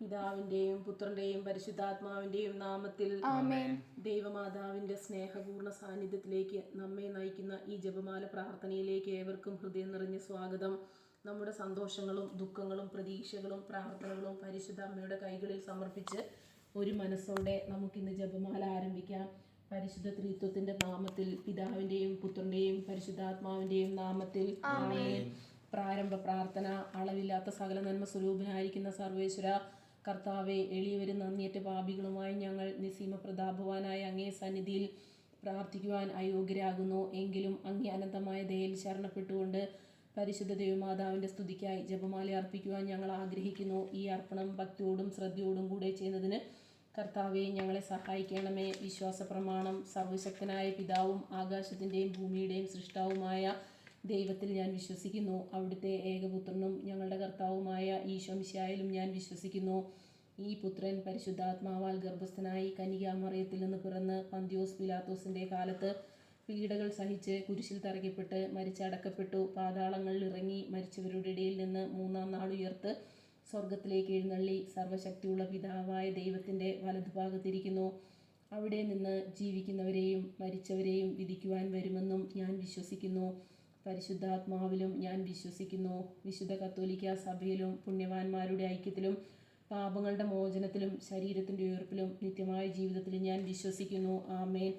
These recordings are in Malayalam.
പിതാവിന്റെയും പുത്രന്റെയും പരിശുദ്ധാത്മാവിന്റെയും നാമത്തിൽ ആമേൻ. ദൈവമാതാവിന്റെ സ്നേഹപൂർണ്ണ സാന്നിധ്യത്തിലേക്ക് നമ്മെ നയിക്കുന്ന ഈ ജപമാല പ്രാർത്ഥനയിലേക്ക് ഏവർക്കും ഹൃദയം നിറഞ്ഞ സ്വാഗതം. നമ്മുടെ സന്തോഷങ്ങളും ദുഃഖങ്ങളും പ്രതീക്ഷകളും പ്രാർത്ഥനകളും പരിശുദ്ധ അമ്മയുടെ കൈകളിൽ സമർപ്പിച്ച് ഒരു മനസ്സോടെ നമുക്കിന്ന് ജപമാല ആരംഭിക്കാം. പരിശുദ്ധ ത്രിത്വത്തിന്റെ നാമത്തിൽ, പിതാവിന്റെയും പുത്രന്റെയും പരിശുദ്ധാത്മാവിന്റെയും നാമത്തിൽ ആമേൻ. പ്രാരംഭ പ്രാർത്ഥന. അളവില്ലാത്ത സകല നന്മ സ്വരൂപനായിരിക്കുന്ന സർവേശ്വര കർത്താവെ, എളിയവരും നന്ദിയറ്റ പാപികളുമായി ഞങ്ങൾ നിസ്സീമ പ്രതാപവാനായ അങ്ങേ സന്നിധിയിൽ പ്രാർത്ഥിക്കുവാൻ അയോഗ്യരാകുന്നു. എങ്കിലും അങ്ങേ അനന്തമായ ദയയിൽ ശരണപ്പെട്ടുകൊണ്ട് പരിശുദ്ധ ദൈവമാതാവിൻ്റെ സ്തുതിക്കായി ജപമാല അർപ്പിക്കുവാൻ ഞങ്ങൾ ആഗ്രഹിക്കുന്നു. ഈ അർപ്പണം ഭക്തിയോടും ശ്രദ്ധയോടും കൂടെ ചെയ്യുന്നതിന് കർത്താവെ ഞങ്ങളെ സഹായിക്കണമേ. വിശ്വാസ പ്രമാണം. സർവശക്തനായ പിതാവും ആകാശത്തിൻ്റെയും ഭൂമിയുടെയും സൃഷ്ടാവുമായ ദൈവത്തിൽ ഞാൻ വിശ്വസിക്കുന്നു. അവിടുത്തെ ഏകപുത്രനും ഞങ്ങളുടെ കർത്താവുമായ ഈശോ മിശിഹായിലും ഞാൻ വിശ്വസിക്കുന്നു. ഈ പുത്രൻ പരിശുദ്ധാത്മാവാൽ ഗർഭസ്ഥനായി കന്യകാമറിയത്തിൽ നിന്ന് പിറന്ന് പന്തിയോസ് പിലാത്തോസിൻ്റെ കാലത്ത് പീഡകൾ സഹിച്ച് കുരിശിൽ തറയ്ക്കപ്പെട്ട് മരിച്ചടക്കപ്പെട്ടു. പാതാളങ്ങളിൽ ഇറങ്ങി മരിച്ചവരുടെ ഇടയിൽ നിന്ന് മൂന്നാം നാൾ ഉയർത്ത് സ്വർഗത്തിലേക്ക് എഴുന്നള്ളി സർവശക്തിയുള്ള പിതാവായ ദൈവത്തിൻ്റെ വലതുഭാഗത്തിരിക്കുന്നു. അവിടെ നിന്ന് ജീവിക്കുന്നവരെയും മരിച്ചവരെയും വിധിക്കുവാൻ വരുമെന്നും ഞാൻ വിശ്വസിക്കുന്നു. പരിശുദ്ധാത്മാവിലും ഞാൻ വിശ്വസിക്കുന്നു. വിശുദ്ധ കത്തോലിക്ക സഭയിലും പുണ്യവാന്മാരുടെ ഐക്യത്തിലും പാപങ്ങളുടെ മോചനത്തിലും ശരീരത്തിൻ്റെ ഉയർപ്പിലും നിത്യമായ ജീവിതത്തിലും ഞാൻ വിശ്വസിക്കുന്നു. ആമേൻ.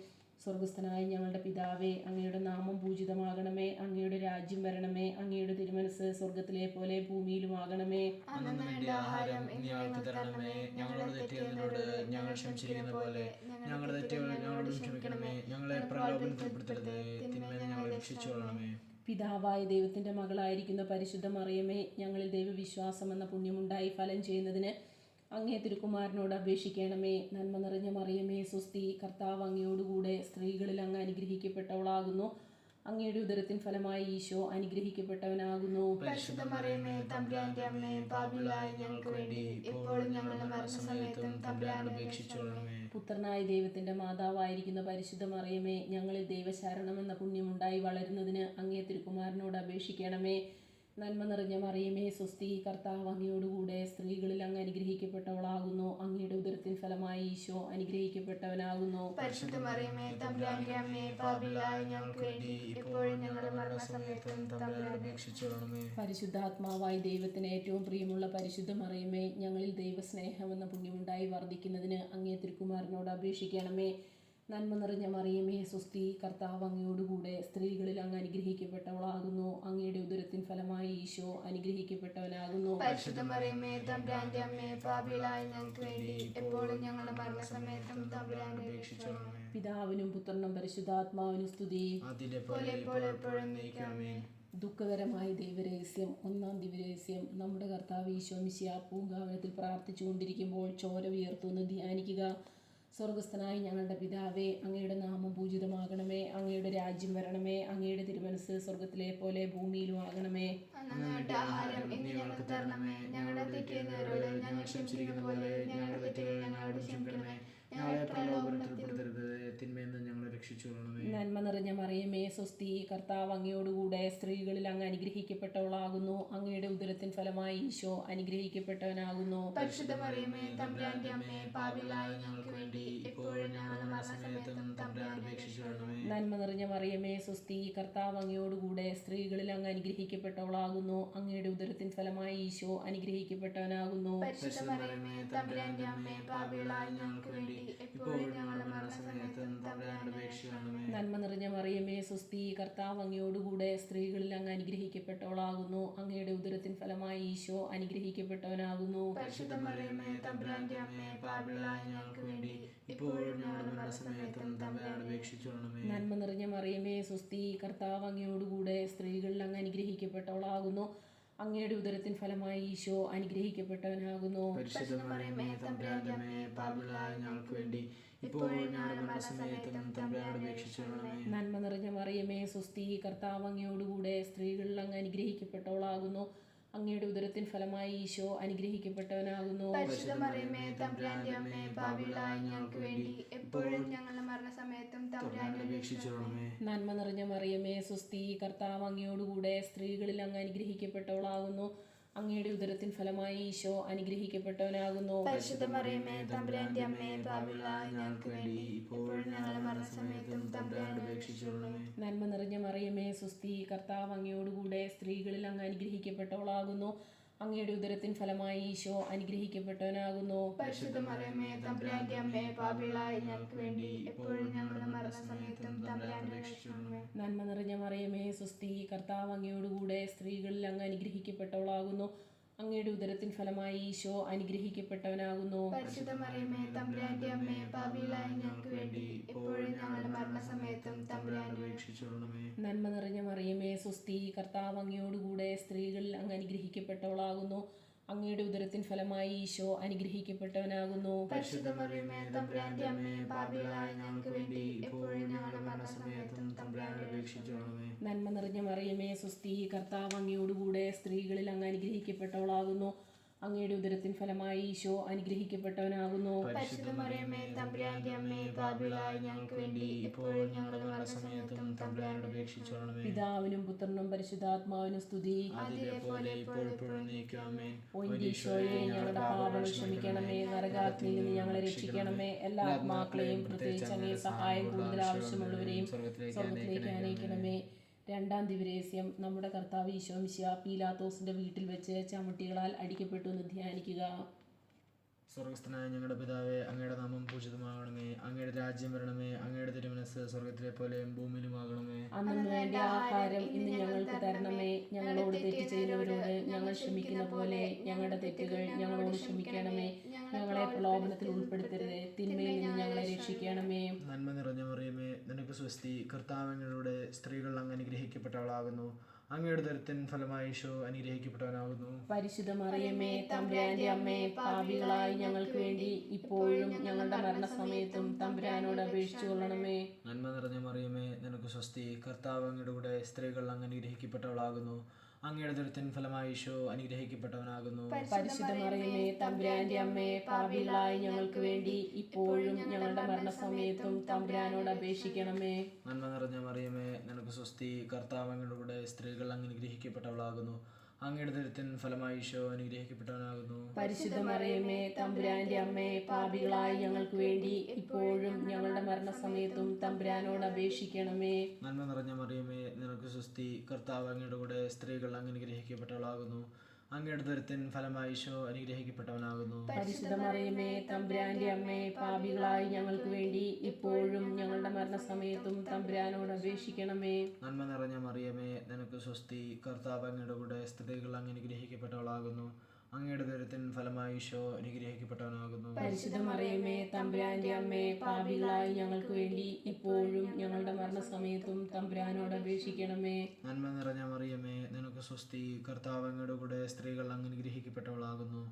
സ്വർഗസ്ഥനായ ഞങ്ങളുടെ പിതാവേ, അങ്ങയുടെ നാമം പൂജിതമാകണമേ. അങ്ങയുടെ രാജ്യം വരണമേ. അങ്ങയുടെ തിരുമനസ് സ്വർഗത്തിലെ പോലെ ഭൂമിയിലുമാകണമേ. അന്നന്ന് വേണ്ട ആഹാരം ഇന്ന് ഞങ്ങൾക്ക് തരണമേ. ഞങ്ങളോട് തെറ്റിയവരോട് ഞങ്ങൾ ക്ഷമിച്ചിരിക്കുന്ന പോലെ ഞങ്ങളുടെ തെറ്റുകൾ ഞങ്ങളോട് ക്ഷമിക്കണമേ. ഞങ്ങളെ പ്രലോഭനത്തിൽ ഉൾപ്പെടുത്തരുതേ, തിന്മയിൽ ഞങ്ങളെ രക്ഷിച്ചുകൊള്ളണമേ. പിതാവായ ദൈവത്തിൻ്റെ മകളായിരിക്കുന്ന പരിശുദ്ധ മറിയമേ, ഞങ്ങളിൽ ദൈവവിശ്വാസം എന്ന പുണ്യമുണ്ടായി ഫലം ചെയ്യുന്നതിന് അങ്ങേ തിരുക്കുമാരനോട് അപേക്ഷിക്കണമേ. നന്മ നിറഞ്ഞ മറിയമേ, സ്വസ്തി. കർത്താവ് അങ്ങയോടുകൂടെ സ്ത്രീകളിൽ അങ്ങ് അനുഗ്രഹിക്കപ്പെട്ടവളാകുന്നു. അങ്ങയുടെ ഉദരത്തിൻ ഫലമായി ഈശോ അനുഗ്രഹിക്കപ്പെട്ടവനാകുന്നു. പരിശുദ്ധ മറിയമേ, തമ്പുരാന്റെ അമ്മേ, പാപികളായ ഞങ്ങൾക്ക് വേണ്ടി ഇപ്പോഴും ഞങ്ങളുടെ മരണസമയത്തും തമ്പുരാനോട് അപേക്ഷിച്ചുകൊള്ളണമേ. പുത്രനായ ദൈവത്തിൻ്റെ മാതാവായിരിക്കുന്ന പരിശുദ്ധ മറിയമേ, ഞങ്ങളിൽ ദൈവശരണം എന്ന പുണ്യമുണ്ടായി വളരുന്നതിന് അങ്ങേ തിരുക്കുമാരനോട് അപേക്ഷിക്കണമേ. നന്മ നിറഞ്ഞ മറിയമേ, സ്വസ്തി. കർത്താവ് അങ്ങയോടുകൂടെ സ്ത്രീകളിൽ അങ്ങ് അനുഗ്രഹിക്കപ്പെട്ടവളാകുന്നു. അങ്ങയുടെ ഉദരത്തിൻ ഫലമായി ഈശോ അനുഗ്രഹിക്കപ്പെട്ടവനാകുന്നു. പരിശുദ്ധ മറിയമേ, തമ്പുരാന്റെ അമ്മേ, പാപികളായ ഞങ്ങൾക്ക് വേണ്ടി ഇപ്പോഴും ഞങ്ങളുടെ മരണസമയത്തും തമ്പുരാനോട് അപേക്ഷിച്ചുകൊള്ളണമേ. പരിശുദ്ധാത്മാവായി ദൈവത്തിന് ഏറ്റവും പ്രിയമുള്ള പരിശുദ്ധ മറിയമേ, ഞങ്ങളിൽ ദൈവസ്നേഹം എന്ന പുണ്യമുണ്ടായി വർദ്ധിക്കുന്നതിന് അങ്ങേ തിരുക്കുമാരനോട് അപേക്ഷിക്കണമേ. നന്മ നിറഞ്ഞ മറിയമേ, സ്വസ്തി. കർത്താവ് അങ്ങയോടുകൂടെ സ്ത്രീകളിൽ അങ്ങ് അനുഗ്രഹിക്കപ്പെട്ടവളാകുന്നു. അങ്ങയുടെ ഉദരത്തിൻ ഫലമായി ഈശോ അനുഗ്രഹിക്കപ്പെട്ടവനാകുന്നു. പരിശുദ്ധ മറിയമേ, തമ്പുരാന്റെ അമ്മേ, പാപികളായ ഞങ്ങൾക്ക് വേണ്ടി എപ്പോഴും ഞങ്ങളുടെ മരണസമയത്തും തമ്പുരാനോട് അപേക്ഷിച്ചുകൊള്ളണമേ. പിതാവിനും പുത്രനും പരിശുദ്ധാത്മാവിനും സ്തുതി. പോലെ എപ്പോഴും എപ്പോഴും നയിക്കണമേ. ദുഃഖകരമായ ദൈവരഹസ്യം. ഒന്നാം ദിവരഹസ്യം. നമ്മുടെ കർത്താവ് ഈശോ മിശിഹാ പൂങ്കാവനത്തിൽ പ്രാർത്ഥിച്ചുകൊണ്ടിരിക്കുമ്പോൾ ചോര വിയർത്തുനിന്ന് ധ്യാനിക്കുക. സ്വർഗസ്ഥനായ ഞങ്ങളുടെ പിതാവേ, അങ്ങയുടെ നാമം പൂജിതമാകണമേ. അങ്ങയുടെ രാജ്യം വരണമേ. അങ്ങയുടെ തിരുമനസ് സ്വർഗത്തിലെ പോലെ ഭൂമിയിലും ആകണമേ. അന്നന്ന് വേണ്ട ആഹാരം ഇന്ന് ഞങ്ങൾക്ക് തരണമേ. ഞങ്ങളുടെ തെറ്റുന്നവരോട് ഞങ്ങൾ ക്ഷമിച്ചിരിക്കുന്ന പോലെ ഞങ്ങളുടെ തെറ്റുകൾ ഞങ്ങളോട് ക്ഷമിക്കണമേ. ഞങ്ങളെ പ്രലോഭനത്തിൽ ഉൾപ്പെടുത്തരുത്, തിന്മയിൽ നിന്ന് ഞങ്ങളെ രക്ഷിച്ചുകൊള്ളണമേ. നന്മ നിറഞ്ഞ മറിയമേ, സ്വസ്തി. കർത്താവ് അങ്ങയോടുകൂടെ സ്ത്രീകളിൽ അങ്ങ് അനുഗ്രഹിക്കപ്പെട്ടവളാകുന്നു. അങ്ങയുടെ ഉദരത്തിൻ ഫലമായി ഈശോ അനുഗ്രഹിക്കപ്പെട്ടവനാകുന്നു. പരിശുദ്ധ മറിയമേ, തമ്പുരാന്റെ അമ്മേ, പാപികളായ ഞങ്ങൾക്ക് വേണ്ടി ഇപ്പോഴും ഞങ്ങളുടെ മരണസമയത്തും തമ്പുരാനോട് അപേക്ഷിച്ചുകൊള്ളണമേ. നന്മ നിറഞ്ഞ മറിയമേ, സ്വസ്തി. കർത്താവ് അങ്ങയോടുകൂടെ സ്ത്രീകളിൽ അങ്ങ് അനുഗ്രഹിക്കപ്പെട്ടവളാകുന്നു. അങ്ങയുടെ ഉദരത്തിൻ ഫലമായി ഈശോ അനുഗ്രഹിക്കപ്പെട്ടവനാകുന്നു. പരിശുദ്ധ മറിയമേ, തമ്പുരാന്റെ അമ്മേ, പാപികളായ ഞങ്ങൾക്ക് വേണ്ടി ഇപ്പോഴും ഞങ്ങളുടെ മരണസമയത്തും തമ്പുരാനോട് അപേക്ഷിച്ചുകൊള്ളണമേ. നന്മ നിറഞ്ഞ മറിയമേ, സ്വസ്തി. കർത്താവ് അങ്ങയോടുകൂടെ സ്ത്രീകളിൽ അങ്ങ് അനുഗ്രഹിക്കപ്പെട്ടവളാകുന്നു. അങ്ങയുടെ ഉദരത്തിൻ ഫലമായി ഈശോ അനുഗ്രഹിക്കപ്പെട്ടവനാകുന്നു. പരിശുദ്ധ മറിയമേ, തമ്പുരാന്റെ അമ്മേ, പാപികളായ ഞങ്ങൾക്ക് വേണ്ടി ഇപ്പോഴും ഞങ്ങളുടെ മരണസമയത്തും തമ്പുരാനോട് അപേക്ഷിച്ചുകൊള്ളണമേ. നന്മ നിറഞ്ഞ മറിയമേ, സ്വസ്തി. കർത്താവ് അങ്ങയോടുകൂടെ സ്ത്രീകളിൽ അങ്ങ് അനുഗ്രഹിക്കപ്പെട്ടവളാകുന്നു. അങ്ങയുടെ ഉദരത്തിൻ ഫലമായി ഈശോ അനുഗ്രഹിക്കപ്പെട്ടവനാകുന്നു. പരിശുദ്ധ മറിയമേ, തമ്പുരാന്റെ അമ്മേ, പാപികളായ ഞങ്ങൾക്ക് വേണ്ടി ഇപ്പോഴും ഞങ്ങളുടെ മരണസമയത്തും തമ്പുരാനോട് അപേക്ഷിച്ചുകൊള്ളണമേ. നന്മ നിറഞ്ഞ മറിയമേ, സ്വസ്തി. കർത്താവ് അങ്ങയോടുകൂടെ സ്ത്രീകളിൽ അങ്ങ് അനുഗ്രഹിക്കപ്പെട്ടവളാകുന്നു. അങ്ങയുടെ ഉദരത്തിൻ ഫലമായി ഈശോ അനുഗ്രഹിക്കപ്പെട്ടവനാകുന്നു. പരിശുദ്ധ മറിയമേ, തമ്പുരാന്റെ അമ്മേ, പാപികളായ ഞങ്ങൾക്ക് വേണ്ടി എപ്പോഴും ഞങ്ങളുടെ മരണസമയത്തും തമ്പുരാനോട് അപേക്ഷിച്ചുകൊള്ളണമേ. നന്മ നിറഞ്ഞ മറിയമേ, സ്വസ്തി. കർത്താവ് അങ്ങയോടുകൂടെ സ്ത്രീകളിൽ അങ്ങ് അനുഗ്രഹിക്കപ്പെട്ടവളാകുന്നു. അങ്ങയുടെ ഉദരത്തിൻ ഫലമായി ഈശോ അനുഗ്രഹിക്കപ്പെട്ടവനാകുന്നു. പരിശുദ്ധ മറിയമേ തമ്പുരാന്റെ അമ്മേ, പാപികളായ ഞങ്ങൾക്ക് വേണ്ടി ഇപ്പോഴും ഞങ്ങളുടെ മരണസമയത്തും തമ്പുരാനോട് അപേക്ഷിച്ചുകൊള്ളണമേ. നന്മ നിറഞ്ഞ മറിയമേ സുസ്തി, കർത്താവ് അങ്ങയോടുകൂടെ സ്ത്രീകളിൽ അങ്ങ് അനുഗ്രഹിക്കപ്പെട്ടവളാകുന്നു. അങ്ങയുടെ ഉദരത്തിൻ ഫലമായി ഈശോ അനുഗ്രഹിക്കപ്പെട്ടവനാകുന്നു. പരിശുദ്ധ മറിയമേ തമ്പുരാന്റെ അമ്മേ, പാപികളായ ഞങ്ങൾക്ക് വേണ്ടി ഇപ്പോഴും ഞങ്ങളുടെ മരണസമയത്തും തമ്പുരാനോട് അപേക്ഷിച്ചുകൊള്ളണമേ. നന്മ നിറഞ്ഞ മറിയമേ സുസ്തി, കർത്താവ് അങ്ങയോടുകൂടെ സ്ത്രീകളിൽ അങ്ങ് അനുഗ്രഹിക്കപ്പെട്ടവളാകുന്നു. അങ്ങയുടെ ഉദരത്തിൻ ഫലമായി ഈശോ അനുഗ്രഹിക്കപ്പെട്ടവനാകുന്നു. പരിശുദ്ധ മറിയമേ തമ്പുരാന്റെ അമ്മേ, പാപികളായ ഞങ്ങൾക്ക് വേണ്ടി ഇപ്പോഴും ഞങ്ങളുടെ മരണസമയത്തും തമ്പുരാനോട് അപേക്ഷിച്ചുകൊള്ളണമേ. നന്മ നിറഞ്ഞ മറിയമേ സുസ്തി, കർത്താവ് അങ്ങയോടുകൂടെ സ്ത്രീകളിൽ അങ്ങ് അനുഗ്രഹിക്കപ്പെട്ടവളാകുന്നു. അങ്ങയുടെ ഉദരത്തിൻ ഫലമായി ഈശോ അനുഗ്രഹിക്കപ്പെട്ടവനാകുന്നു. പരിശുദ്ധ മറിയമേ തമ്പുരാന്റെ അമ്മേ, പാപികളായ ഞങ്ങൾക്ക് വേണ്ടി ഇപ്പോഴും ഞങ്ങളുടെ മരണസമയത്തും തമ്പുരാനോട് അപേക്ഷിച്ചുകൊള്ളണമേ. നന്മ നിറഞ്ഞ മറിയമേ സുസ്തി, കർത്താവ് അങ്ങയോടുകൂടെ സ്ത്രീകളിൽ അങ്ങ് അനുഗ്രഹിക്കപ്പെട്ടവളാകുന്നു. അങ്ങയുടെ ഉദരത്തിൻ ഫലമായി ഈശോ അനുഗ്രഹിക്കപ്പെട്ടവനാകുന്നു. പരിശുദ്ധ മറിയമേ തമ്പുരാന്റെ അമ്മേ, പാപികളായ ഞങ്ങൾക്ക് വേണ്ടി ഇപ്പോഴും ഞങ്ങളുടെ മരണസമയത്തും തമ്പുരാനോട് അപേക്ഷിച്ചുകൊള്ളണമേ. പിതാവിനും പുത്രനും പരിശുദ്ധാത്മാവിനും സ്തുതി. അതിലെ പോലെ ഇപ്പോഴും നീക്കാമേൻ. ഓ ഈശോയെ, ഞങ്ങളുടെ പാപങ്ങൾ ക്ഷമിക്കണമേ, നരകാഗ്നിയിൽ നിന്ന് ഞങ്ങളെ രക്ഷിക്കണമേ, എല്ലാ ആത്മാക്കളെയും പ്രത്യേകിച്ച് അങ്ങേ സഹായം കൂടുതൽ ആവശ്യമുള്ളവരെയും സ്വർഗ്ഗത്തിലേക്ക് ആനയിക്കണമേ. രണ്ടാം ദിവരേസ്യം. നമ്മുടെ കർത്താവ് ഈശോ മിശിഹാ പീലാത്തോസിന്റെ വീട്ടിൽ വെച്ച് ചവിട്ടികളാൽ അടിക്കപ്പെട്ടു എന്ന് ധ്യാനിക്കുക. സ്വർഗസ്ഥനായ ഞങ്ങളുടെ പിതാവേ, അങ്ങയുടെ നാമം പൂജിതമാകണമേ. അങ്ങയുടെ രാജ്യം വരണമേ. അങ്ങയുടെ തിരുമനസ്സ് സ്വർഗത്തിലെ പോലെ ഭൂമിയിലുമാകണമേ. അന്നു വേണ്ട ആഹാരം ഇന്ന് ഞങ്ങൾക്ക് തരണമേ. ഞങ്ങളോട് തെറ്റ് ചെയ്യുന്നവരോട് ഞങ്ങൾ ക്ഷമിക്കുന്ന പോലെ ഞങ്ങളുടെ തെറ്റുകൾ ഞങ്ങളോട് ക്ഷമിക്കണമേ. ഞങ്ങളെ പ്രലോഭനത്തിൽ ഉൾപ്പെടുത്തരുത്, തിന്മയിൽ നിന്ന് ഞങ്ങളെ രക്ഷിക്കണമേ. നന്മ നിറഞ്ഞ മറിയമേ, നിനക്ക് സ്വസ്തി. കർത്താവ് അങ്ങയുടെ സ്ത്രീകൾ അങ്ങ് അനുഗ്രഹിക്കപ്പെട്ടവളാകുന്നു. അങ്ങയുടെ ഉദരത്തിൻ ഫലമായി ഈശോ അനുഗ്രഹിക്കപ്പെട്ടവനാകുന്നു. പരിശുദ്ധ മറിയമേ തമ്പുരാന്റെ അമ്മേ, പാപികളായി ഞങ്ങൾക്ക് വേണ്ടി ഇപ്പോഴും ഞങ്ങളുടെ മരണസമയത്തും തമ്പുരാനോട് അപേക്ഷിച്ചു കൊള്ളണമേ. നന്മ നിറഞ്ഞ മറിയമേ, നിനക്ക് സ്വസ്തി. കർത്താവ് അങ്ങയുടെ കൂടെ സ്ത്രീകൾ അങ്ങ് അനുഗ്രഹിക്കപ്പെട്ടവളാകുന്നു. അങ്ങയുടെ ഉദരത്തിൻ ഫലമായി ഈശോ അനുഗ്രഹിക്കപ്പെട്ടവനാകുന്നു. പരിശുദ്ധ മറിയമേ തമ്പുരാന്റെ അമ്മേ, പാപികളായി ഞങ്ങൾക്ക് വേണ്ടി ഇപ്പോഴും ഞങ്ങളുടെ മരണസമയത്തും തമ്പുരാനോട് അപേക്ഷിക്കണമേ. നന്മ നിറഞ്ഞ മറിയമേ, നിനക്ക് സ്വസ്തി. കർത്താവ് അങ്ങയുടെ കൂടെ സ്ത്രീകൾ അങ്ങ് അനുഗ്രഹിക്കപ്പെട്ടവളാകുന്നു. അങ്ങയുടെ ഉദരത്തിൻ ഫലമായി ഈശോ അനുഗ്രഹിക്കപ്പെട്ടവനാകുന്നു. പരിശുദ്ധ മറിയമേ തമ്പുരാന്റെ അമ്മേ, പാപികളായി ഞങ്ങൾക്ക് വേണ്ടി ഇപ്പോഴും ഞങ്ങളുടെ മരണസമയത്തും തമ്പുരാനോട് അപേക്ഷിക്കണമേ. നന്മ നിറഞ്ഞ മറിയമേ, നിനക്ക് സ്വസ്തി. കർത്താവ് അങ്ങയുടെ കൂടെ സ്ത്രീകൾ അങ്ങ് അനുഗ്രഹിക്കപ്പെട്ടവളാകുന്നു. അങ്ങയുടെ ഉദരത്തിൻ ഫലമായി ഈശോ അനുഗ്രഹിക്കപ്പെട്ടവനാകുന്നു. പരിശുദ്ധ മറിയമേ തമ്പുരാന്റെ അമ്മേ, പാപികളായി ഞങ്ങൾക്ക് വേണ്ടി ഇപ്പോഴും ഞങ്ങളുടെ മരണസമയത്തും തമ്പുരാനോട് അപേക്ഷിക്കണമേ. നന്മ നിറഞ്ഞ മറിയമേ, നിനക്ക് സ്വസ്തി. കർത്താവ് അങ്ങയുടെ കൂടെ സ്ത്രീകൾ അങ്ങ് അനുഗ്രഹിക്കപ്പെട്ടവളാകുന്നു. അങ്ങയുടെ ഉദരത്തിൻ ഫലമായി ഈശോ അനുഗ്രഹിക്കപ്പെട്ടവനാകുന്നു. പരിശുദ്ധ മറിയമേ തമ്പുരാന്റെ അമ്മേ, പാപികളായി ഞങ്ങൾക്ക് വേണ്ടി ഇപ്പോഴും ഞങ്ങളുടെ മരണസമയത്തും തമ്പുരാനോട് അപേക്ഷിക്കണമേ. നന്മ നിറഞ്ഞ മറിയമേ, നിനക്ക് സ്വസ്തി. കർത്താവ് അങ്ങയുടെ കൂടെ സ്ത്രീകൾ അങ്ങ് അനുഗ്രഹിക്കപ്പെട്ടവളാകുന്നു.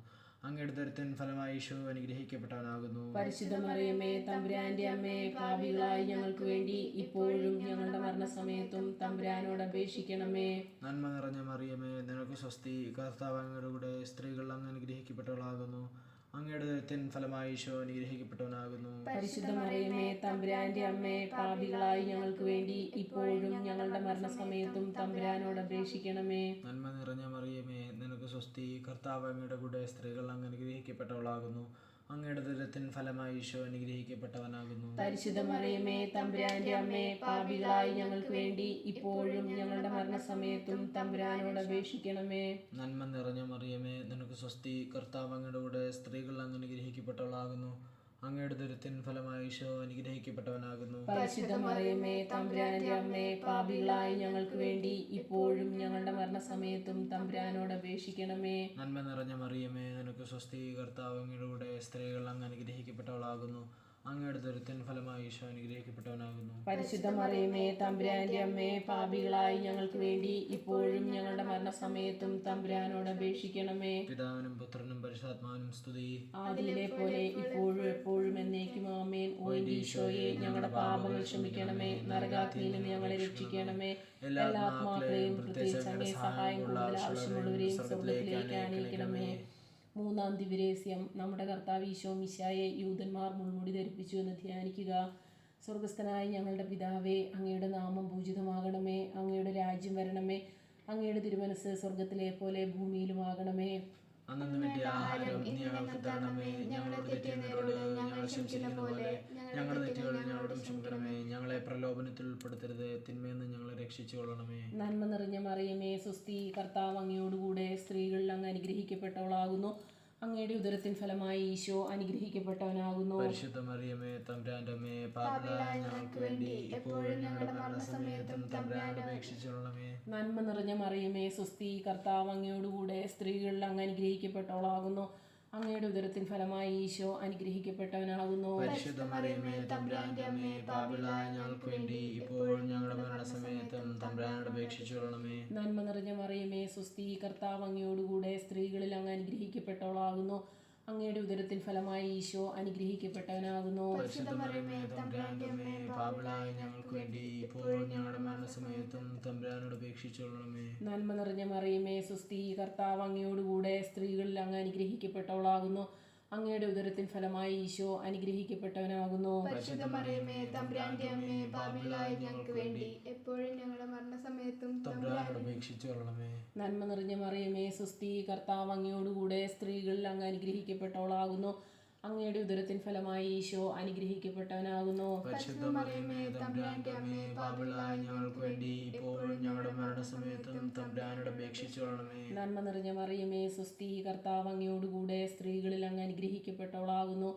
അങ്ങയുടെ ഉദരത്തിൻ ഫലമായി ഈശോ അനുഗ്രഹിക്കപ്പെട്ടവനാകുന്നു. പരിശുദ്ധ മറിയമേ തമ്പുരാന്റെ അമ്മേ, പാപികളായി ഞങ്ങൾക്ക് വേണ്ടി ഇപ്പോഴും ഞങ്ങളുടെ മരണസമയത്തും തമ്പുരാനോട് അപേക്ഷിക്കണമേ. നന്മ നിറഞ്ഞ മറിയമേ, നിനക്ക് സ്വസ്തി. കർത്താവ് അങ്ങയുടെ കൂടെ സ്ത്രീകൾ അങ്ങ് അനുഗ്രഹിക്കപ്പെട്ടവളാകുന്നു. അങ്ങയുടെ ഉദരത്തിൻ ഫലമായി ഈശോ അനുഗ്രഹിക്കപ്പെട്ടവനാകുന്നു. പരിശുദ്ധ മറിയമേ തമ്പുരാന്റെ അമ്മേ, പാപികളായി ഞങ്ങൾക്ക് വേണ്ടി ഇപ്പോഴും ഞങ്ങളുടെ മരണസമയത്തും തമ്പുരാനോട് അപേക്ഷിക്കണമേ. നന്മ നിറഞ്ഞ മറിയമേ, നിനക്ക് സ്വസ്തി. കർത്താവ് അങ്ങയുടെ കൂടെ സ്ത്രീകൾ അങ്ങ് അനുഗ്രഹിക്കപ്പെട്ടവളാകുന്നു. അങ്ങയുടെ ഉദരത്തിൻ ഫലമായി ഈശോ അനുഗ്രഹിക്കപ്പെട്ടവനാകുന്നു. പരിശുദ്ധ മറിയമേ തമ്പുരാന്റെ അമ്മേ, പാപികളായി ഞങ്ങൾക്ക് വേണ്ടി ഇപ്പോഴും ഞങ്ങളുടെ മരണസമയത്തും തമ്പുരാനോട് അപേക്ഷിക്കണമേ. നന്മ നിറഞ്ഞ മറിയമേ, നിനക്ക് സ്വസ്തി. കർത്താവ് അങ്ങയുടെ കൂടെ സ്ത്രീകൾ അങ്ങ് അനുഗ്രഹിക്കപ്പെട്ടവളാകുന്നു. അങ്ങയുടെ ഉദരത്തിൻ ഫലമായി ഈശോ അനുഗ്രഹിക്കപ്പെട്ടവനാകുന്നു. പരിശുദ്ധ മറിയമേ തമ്പുരാന്റെ അമ്മേ, പാപികളായി ഞങ്ങൾക്ക് വേണ്ടി ഇപ്പോഴും ഞങ്ങളുടെ മരണസമയത്തും തമ്പുരാനോട് അപേക്ഷിക്കണമേ. നന്മ നിറഞ്ഞ മറിയമേ, നിനക്ക് സ്വസ്തി. കർത്താവ് അങ്ങയുടെ കൂടെ സ്ത്രീകൾ അങ്ങ് അനുഗ്രഹിക്കപ്പെട്ടവളാകുന്നു. അങ്ങയുടെ ഉദരത്തിൻ ഫലമായി ഈശോ അനുഗ്രഹിക്കപ്പെട്ടവനാകുന്നു. പരിശുദ്ധ മറിയമേ തമ്പുരാന്റെ അമ്മേ, പാപികളായി ഞങ്ങൾക്ക് വേണ്ടി ഇപ്പോഴും ഞങ്ങളുടെ മരണസമയത്തും തമ്പുരാനോട് അപേക്ഷിക്കണമേ. പിതാവിനും പുത്രനും പരിശുദ്ധാത്മാവിനും സ്തുതി. ആദിയിലെ പോലെ ഇപ്പോഴും എപ്പോഴും എന്നേക്കും ആമേൻ. ഓ ഈശോയെ, ഞങ്ങളുടെ പാപങ്ങൾ ക്ഷമിക്കണമേ, നരകാഗ്നിയിൽ നിന്ന് ഞങ്ങളെ രക്ഷിക്കണമേ. എല്ലാ ആത്മാക്കളെയും പ്രത്യേകിച്ച് അങ്ങേ സഹായം കൂടുതൽ ആവശ്യമുള്ളവരെയും സ്വർഗ്ഗത്തിലേക്ക് ആനയിക്കണമേ. മൂന്നാം ദിവരേസ്യം. നമ്മുടെ കർത്താവ് ഈശോ മിശിഹായെ യൂദന്മാർ മുൾമുടി ധരിപ്പിച്ചു എന്ന് ധ്യാനിക്കുക. സ്വർഗസ്ഥനായ ഞങ്ങളുടെ പിതാവേ, അങ്ങയുടെ നാമം പൂജിതമാകണമേ. അങ്ങയുടെ രാജ്യം വരണമേ. അങ്ങയുടെ തിരുമനസ് സ്വർഗത്തിലെ പോലെ ഭൂമിയിലുമാകണമേ. അന്നു വേണ്ടിയ ആഹാരം ഇന്ന് ഞങ്ങൾക്ക് തരണമേ. ഞങ്ങളോട് തെറ്റിയുന്നവരോട് ഞങ്ങൾ ക്ഷമിച്ചിരിക്കുന്ന പോലെ ഞങ്ങളുടെ തെറ്റുകൾ ഞങ്ങളോടും ക്ഷമിക്കണമേ. ഞങ്ങളെ പ്രലോഭനത്തിൽ ഉൾപ്പെടുത്തരുത്, തിന്മയിൽ നിന്ന് ഞങ്ങളെ രക്ഷിച്ചു കൊള്ളണമേ. നന്മ നിറഞ്ഞ മറിയമേ, സുസ്തി, കർത്താവ് അങ്ങയോടുകൂടെ സ്ത്രീകളിൽ അങ്ങ് അനുഗ്രഹിക്കപ്പെട്ടവളാകുന്നു. അങ്ങയുടെ ഉദരത്തിൻ ഫലമായി ഈശോ അനുഗ്രഹിക്കപ്പെട്ടവനാകുന്നു. പരിശുദ്ധ മറിയമേ, തമ്പുരാന്റെ അമ്മേ, പാപികളായ ഞങ്ങൾക്ക് വേണ്ടി എപ്പോഴും ഞങ്ങളുടെ മരണസമയത്തും തമ്പുരാനോട് അപേക്ഷിച്ചുകൊള്ളണമേ. നന്മ നിറഞ്ഞ മറിയമേ, സുസ്തി, കർത്താവ് അങ്ങയോടുകൂടെ സ്ത്രീകളിൽ അങ്ങ് അനുഗ്രഹിക്കപ്പെട്ടവളാകുന്നു. അങ്ങയുടെ ഉദരത്തിൻ ഫലമായി ഈശോ അനുഗ്രഹിക്കപ്പെട്ടവനാകുന്നു. പരിശുദ്ധ മറിയമേ, തമ്പുരാന്റെ അമ്മേ, പാപികളായ ഞങ്ങൾക്ക് വേണ്ടി ഇപ്പോഴും ഞങ്ങളുടെ മരണസമയത്തും തമ്പുരാനോട് അപേക്ഷിച്ചുകൊള്ളണമേ. നന്മ നിറഞ്ഞ മറിയമേ, സുസ്തി, കർത്താവ് അങ്ങയോടുകൂടെ സ്ത്രീകളിൽ അങ്ങ് അനുഗ്രഹിക്കപ്പെട്ടവളാകുന്നു. അങ്ങയുടെ ഉദരത്തിൻ ഫലമായി ഈശോ അനുഗ്രഹിക്കപ്പെട്ടവനാകുന്നു. പരിശുദ്ധ മറിയമേ, തമ്പുരാന്റെ അമ്മേ, പാപികളായ ഞങ്ങൾക്ക് വേണ്ടി ഇപ്പോഴും ഞങ്ങളുടെ മരണസമയത്തും തമ്പുരാനോട് അപേക്ഷിച്ചുകൊള്ളണമേ. നന്മ നിറഞ്ഞ മറിയമേ, സുസ്തി, കർത്താവ് അങ്ങയോടുകൂടെ സ്ത്രീകളിൽ അങ്ങ് അനുഗ്രഹിക്കപ്പെട്ടവളാകുന്നു. അങ്ങയുടെ ഉദരത്തിൻ ഫലമായി ഈശോ അനുഗ്രഹിക്കപ്പെട്ടവനാകുന്നു. പരിശുദ്ധ മറിയമേ, തമ്പുരാന്റെ അമ്മേ, പാപികളായ ഞങ്ങൾക്ക് വേണ്ടി എപ്പോഴും ഞങ്ങളുടെ മരണസമയത്തും തമ്പുരാനോട് അപേക്ഷിച്ചുകൊള്ളണമേ. നന്മ നിറഞ്ഞ മറിയമേ, സുസ്തി, കർത്താവ് അങ്ങയോടുകൂടെ സ്ത്രീകളിൽ അങ്ങ് അനുഗ്രഹിക്കപ്പെട്ടവളാകുന്നു. അങ്ങയുടെ ഉദരത്തിൻ ഫലമായി ഈശോ അനുഗ്രഹിക്കപ്പെട്ടവനാകുന്നു. പരിശുദ്ധ മറിയമേ, തമ്പുരാന്റെ അമ്മേ, പാപികളായ ഞങ്ങൾക്ക് വേണ്ടി ഇപ്പോഴും ഞങ്ങളുടെ മരണസമയത്തും തമ്പുരാനോട് അപേക്ഷിച്ചുകൊള്ളണമേ. നന്മ നിറഞ്ഞ മറിയമേ, സുസ്തി, കർത്താവ് അങ്ങയോടുകൂടെ സ്ത്രീകളിൽ അങ്ങ് അനുഗ്രഹിക്കപ്പെട്ടവളാകുന്നു.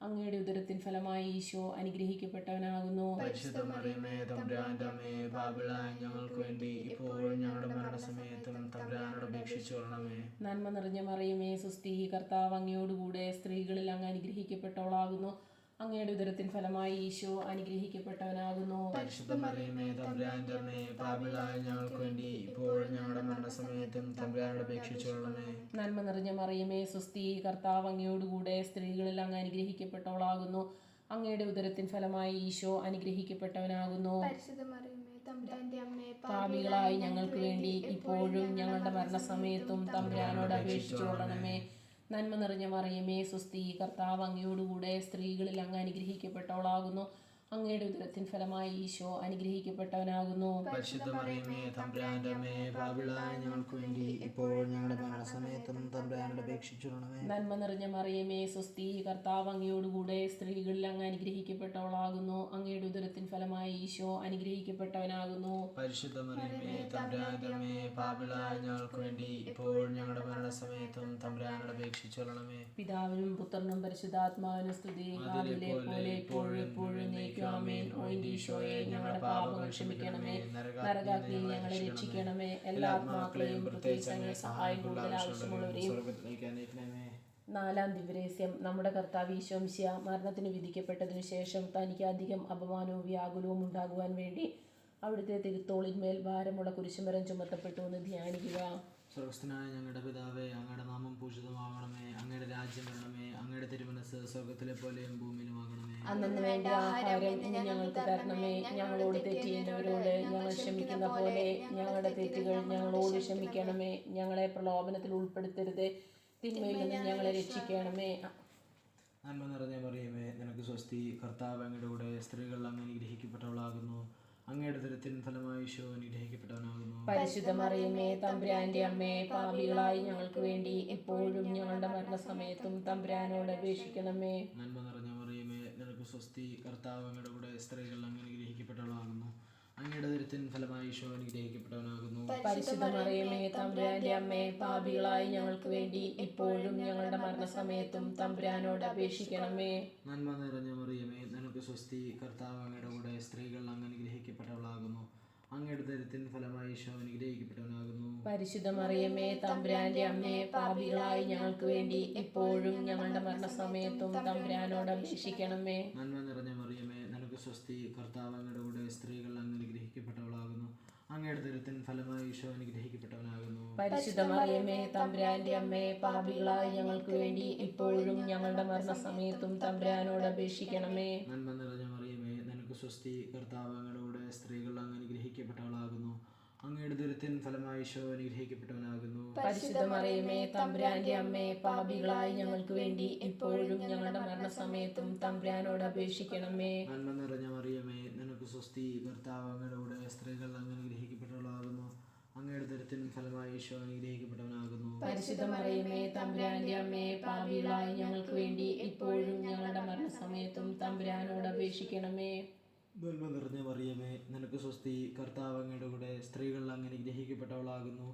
അങ്ങയുടെ ഉദരത്തിൻ ഫലമായി ഈശോ അനുഗ്രഹിക്കപ്പെട്ടവനാകുന്നു. പരിശുദ്ധ മറിയമേ, തമ്പുരാന്റെ അമ്മേ, പാപികളായ ഞങ്ങൾക്ക് വേണ്ടി ഇപ്പോഴും ഞങ്ങളുടെ മരണസമയത്തും തമ്പുരാനോട് അപേക്ഷിച്ചുകൊള്ളണമേ. നന്മ നിറഞ്ഞ മറിയമേ, സുസ്തി, കർത്താവ് അങ്ങയോടുകൂടെ സ്ത്രീകളിൽ അങ്ങ് അനുഗ്രഹിക്കപ്പെട്ടവളാകുന്നു. അങ്ങയുടെ ഉദരത്തിൻ ഫലമായി ഈശോ അനുഗ്രഹിക്കപ്പെട്ടവനാകുന്നു. പരിശുദ്ധ മറിയമേ, തമ്പുരാന്റെ അമ്മേ, പാപികളായ ഞങ്ങൾക്ക് വേണ്ടി ഇപ്പോഴും ഞങ്ങളുടെ മരണസമയത്തും തമ്പുരാനോട് അപേക്ഷിച്ചുകൊള്ളണമേ. നന്മ നിറഞ്ഞ മറിയമേ, സുസ്തി, കർത്താവ് അങ്ങയോടുകൂടെ സ്ത്രീകളിൽ അങ്ങ് അനുഗ്രഹിക്കപ്പെട്ടവളാകുന്നു. അങ്ങയുടെ ഉദരത്തിൻ ഫലമായി ഈശോ അനുഗ്രഹിക്കപ്പെട്ടവനാകുന്നു. പരിശുദ്ധ മറിയമേ, തമ്പുരാന്റെ അമ്മേ, പാപികളായി ഞങ്ങൾക്ക് വേണ്ടി ഇപ്പോഴും ഞങ്ങളുടെ മരണസമയത്തും തമ്പുരാനോട് അപേക്ഷിച്ചുകൊള്ളണമേ. നന്മ നിറഞ്ഞ മറിയമേ, സുസ്തി, കർത്താവ് അങ്ങയോടുകൂടെ സ്ത്രീകളിൽ അങ്ങ് അനുഗ്രഹിക്കപ്പെട്ടവളാകുന്നു. അങ്ങയുടെ ഉദരത്തിൻ ഫലമായി ഈശോ അനുഗ്രഹിക്കപ്പെട്ടവനാകുന്നു. പരിശുദ്ധ മറിയമേ, തമ്പുരാന്റെ അമ്മേ, പാപികളായ ഞങ്ങൾക്ക് വേണ്ടി ഇപ്പോഴും ഞങ്ങളുടെ മരണസമയത്തും തമ്പുരാനോട് അപേക്ഷിച്ചുകൊള്ളണമേ. നന്മ നിറഞ്ഞ മറിയമേ, സുസ്തി, കർത്താവ് അങ്ങയോടുകൂടെ സ്ത്രീകളിൽ അങ്ങ് അനുഗ്രഹിക്കപ്പെട്ടവളാകുന്നു. അങ്ങയുടെ ഉദരത്തിൻ ഫലമായി ഈശോ അനുഗ്രഹിക്കപ്പെട്ടവനാകുന്നു. പരിശുദ്ധ മറിയമേ, തമ്പുരാന്റെ അമ്മേ, പാപികളായ ഞങ്ങൾക്ക് വേണ്ടി ഇപ്പോഴും ഞങ്ങളുടെ മരണസമയത്തും തമ്പുരാനോട് അപേക്ഷിച്ചുകൊള്ളണമേ. പിതാവിനും പുത്രനും പരിശുദ്ധാത്മാവിനും സ്തുതി, ആദിയിലെ പോലെ ഇപ്പോഴും എപ്പോഴും ആമേൻ. ഓ ഈശോയെ, ഞങ്ങളുടെ പാപങ്ങൾ ക്ഷമിക്കണമേ, നരകാഗ്നിയിൽ ഞങ്ങളെ രക്ഷിക്കണമേ, എല്ലാ ആത്മാക്കളെയും പ്രത്യേകിച്ച് അങ്ങേ സഹായം കൂടുതൽ ആവശ്യമുള്ളവരെയും. നാലാം ദിവ്യരഹസ്യം. നമ്മുടെ കർത്താവ് ഈശോ മിശിഹാ മരണത്തിന് വിധിക്കപ്പെട്ടതിനു ശേഷം തനിക്ക് അധികം അപമാനവും വ്യാകുലവും ഉണ്ടാകുവാൻ വേണ്ടി അവിടുത്തെ തിരുത്തോളിന്മേൽ ഭാരമുള്ള കുരിശുമരം ചുമത്തപ്പെട്ടു എന്ന് ധ്യാനിക്കുക. സ്വർഗസ്ഥനായ ഞങ്ങളുടെ പിതാവേ, അങ്ങയുടെ നാമം പൂജിതമാകണമേ, അങ്ങയുടെ രാജ്യം വരണമേ, അങ്ങയുടെ തിരുമനസ് സ്വർഗത്തിലെ പോലെയും ഭൂമിയിലുമാകണമേ. അന്നു വേണ്ട ആഹാരം ഇന്ന് ഞങ്ങൾക്ക് തരണമേ. ഞങ്ങളോട് തെറ്റ് ചെയ്യുന്നവരോട് ഞങ്ങൾ ക്ഷമിക്കുന്ന പോലെ ഞങ്ങളുടെ തെറ്റുകൾ ഞങ്ങളോട് ക്ഷമിക്കണമേ. ഞങ്ങളെ പ്രലോഭനത്തിൽ ഉൾപ്പെടുത്തരുത്, തിന്മയിൽ നിന്ന് ഞങ്ങളെ രക്ഷിക്കണമേ. നന്മ നിറഞ്ഞ മറിയമേ, നിനക്ക് സ്വസ്തി, കർത്താവ് അങ്ങയുടെ കൂടെ സ്ത്രീകൾ അങ്ങ് അനുഗ്രഹിക്കപ്പെട്ടവളാകുന്നു. അങ്ങയുടെ ഉദരത്തിൻ ഫലമായി ഈശോ അനുഗ്രഹിക്കപ്പെട്ടവനാകുന്നു. പരിശുദ്ധ മറിയമേ, തമ്പുരാന്റെ അമ്മേ, പാപികളായി ഞങ്ങൾക്ക് വേണ്ടി എപ്പോഴും ഞങ്ങളുടെ മരണസമയത്തും തമ്പുരാനോട് അപേക്ഷിക്കണമേ. നന്മ നിറഞ്ഞ മറിയമേ, നിനക്ക് സ്വസ്തി, കർത്താവ് അങ്ങയുടെ കൂടെ സ്ത്രീകൾ അങ്ങ് അനുഗ്രഹിക്കപ്പെട്ടവളാകുന്നു. അങ്ങയുടെ ഉദരത്തിൻ ഫലമായി ഈശോ അനുഗ്രഹിക്കപ്പെട്ടവനാകുന്നു. പരിശുദ്ധ മറിയമേ, തമ്പുരാന്റെ അമ്മേ, പാപികളായി ഞങ്ങൾക്ക് വേണ്ടി ഇപ്പോഴും ഞങ്ങളുടെ മരണസമയത്തും തമ്പുരാനോട് അപേക്ഷിക്കണമേ. നന്മ നിറഞ്ഞ മറിയമേ, നിനക്ക് സ്വസ്തി, കർത്താവ് അങ്ങയുടെ കൂടെ സ്ത്രീകൾ അങ്ങ് അനുഗ്രഹിക്കപ്പെട്ടവളാകുന്നു. അങ്ങയുടെ ഉദരത്തിൻ ഫലമായി ഈശോ അനുഗ്രഹിക്കപ്പെട്ടവനാകുന്നു. പരിശുദ്ധ മറിയമേ, തമ്പുരാന്റെ അമ്മേ, പാപികളായി ഞങ്ങൾക്ക് വേണ്ടി ഇപ്പോഴും ഞങ്ങളുടെ മരണസമയത്തും തമ്പുരാനോട് അപേക്ഷിക്കണമേ. നന്മ നിറഞ്ഞ മറിയമേ, നിനക്ക് സ്വസ്തി, കർത്താവ് അങ്ങയുടെ കൂടെ സ്ത്രീകൾ അങ്ങ് അനുഗ്രഹിക്കപ്പെട്ടവളാകുന്നു. അങ്ങയുടെ ഉദരത്തിൻ ഫലമായി ഈശോ അനുഗ്രഹിക്കപ്പെട്ടവനാകുന്നു. പരിശുദ്ധ മറിയമേ, തമ്പുരാന്റെ അമ്മേ, പാപികളായി ഞങ്ങൾക്ക് വേണ്ടി ഇപ്പോഴും ഞങ്ങളുടെ മരണസമയത്തും തമ്പുരാനോട് അപേക്ഷിക്കണമേ. നന്മ നിറഞ്ഞ മറിയമേ, നിനക്ക് സ്വസ്തി, കർത്താവ് അങ്ങയുടെ കൂടെ സ്ത്രീകൾ അങ്ങ് അനുഗ്രഹിക്കപ്പെട്ടവളാകുന്നു. അങ്ങയുടെ ഉദരത്തിൻ ഫലമായി ഈശോ അനുഗ്രഹിക്കപ്പെട്ടവനാകുന്നു. പരിശുദ്ധ മറിയമേ, തമ്പുരാന്റെ അമ്മേ, പാപികളായി ഞങ്ങൾക്ക് വേണ്ടി ഇപ്പോഴും ഞങ്ങളുടെ മരണസമയത്തും തമ്പുരാനോട് അപേക്ഷിക്കണമേ. നന്മ നിറഞ്ഞ മറിയമേ, നിനക്ക് സ്വസ്തി, കർത്താവ് അങ്ങയുടെ കൂടെ സ്ത്രീകൾ അങ്ങ് അനുഗ്രഹിക്കപ്പെട്ടവളാകുന്നു. അങ്ങയുടെ ഉദരത്തിൻ ഫലമായി ഈശോ അനുഗ്രഹിക്കപ്പെട്ടവനാകുന്നു. പരിശുദ്ധ മറിയമേ തമ്പുരാന്റെ അമ്മേ, പാപികളായ ഞങ്ങൾക്ക് വേണ്ടി ഇപ്പോഴും ഞങ്ങളുടെ മരണസമയത്തും തമ്പുരാനോട് അപേക്ഷിക്കണമേ. നന്മ നിറഞ്ഞ മറിയമേ, നിനക്ക് സ്വസ്തി. കർത്താവ് അങ്ങയുടെ കൂടെ സ്ത്രീകൾ അങ്ങ് അനുഗ്രഹിക്കപ്പെട്ടവളാകുന്നു.